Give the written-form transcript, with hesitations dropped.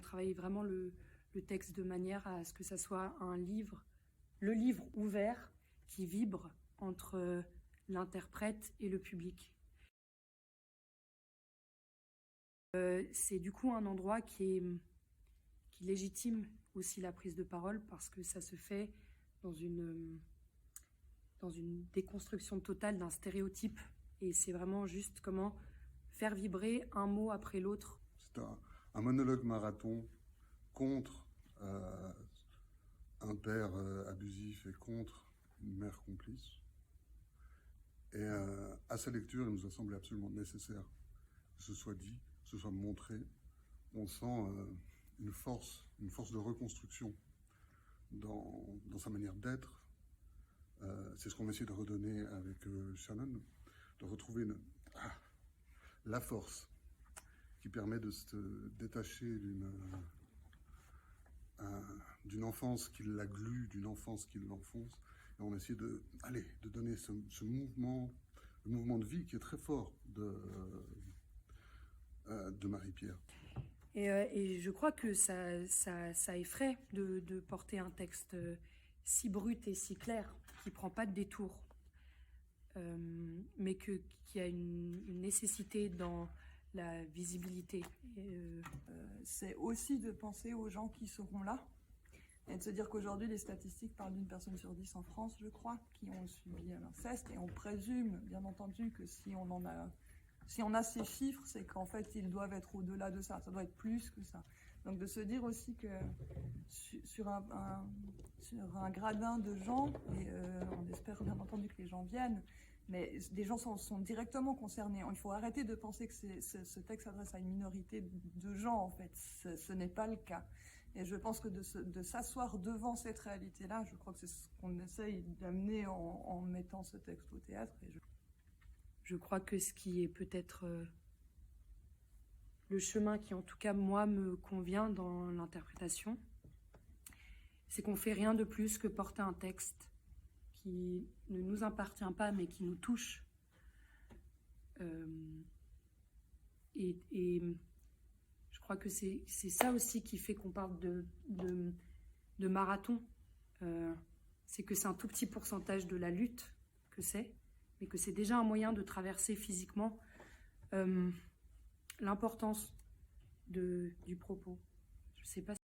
travaillé vraiment le texte de manière à ce que ça soit le livre ouvert qui vibre entre l'interprète et le public. C'est du coup un endroit qui légitime aussi la prise de parole parce que ça se fait dans une déconstruction totale d'un stéréotype. Et c'est vraiment juste comment faire vibrer un mot après l'autre. C'est un monologue marathon contre un père abusif et contre une mère complice. Et à sa lecture, il nous a semblé absolument nécessaire que ce soit dit, que ce soit montré. On sent une force de reconstruction dans sa manière d'être. C'est ce qu'on essaie de redonner avec Shannon, de retrouver la force qui permet de se détacher d'une enfance qui la glue, d'une enfance qui l'enfonce. Et on essaie de donner ce mouvement, le mouvement de vie qui est très fort de Marie-Pierre. Et je crois que ça effraie de porter un texte si brut et si clair, qui ne prend pas de détour, mais qui a une nécessité dans la visibilité. C'est aussi de penser aux gens qui seront là, et de se dire qu'aujourd'hui, les statistiques parlent d'une personne sur 10 en France, je crois, qui ont subi l'inceste, et on présume, bien entendu, que si on a ces chiffres, c'est qu'en fait, ils doivent être au-delà de ça. Ça doit être plus que ça. Donc, de se dire aussi que sur un gradin de gens, et on espère bien entendu que les gens viennent, mais des gens sont directement concernés. Il faut arrêter de penser que ce texte s'adresse à une minorité de gens, en fait. Ce n'est pas le cas. Et je pense que de s'asseoir devant cette réalité-là, je crois que c'est ce qu'on essaye d'amener en mettant ce texte au théâtre. Et je crois que ce qui est peut-être le chemin qui, en tout cas, moi, me convient dans l'interprétation, c'est qu'on fait rien de plus que porter un texte qui ne nous appartient pas, mais qui nous touche. Et je crois que c'est ça aussi qui fait qu'on parle de marathon. C'est que c'est un tout petit pourcentage de la lutte que c'est, mais que c'est déjà un moyen de traverser physiquement l'importance du propos. Je sais pas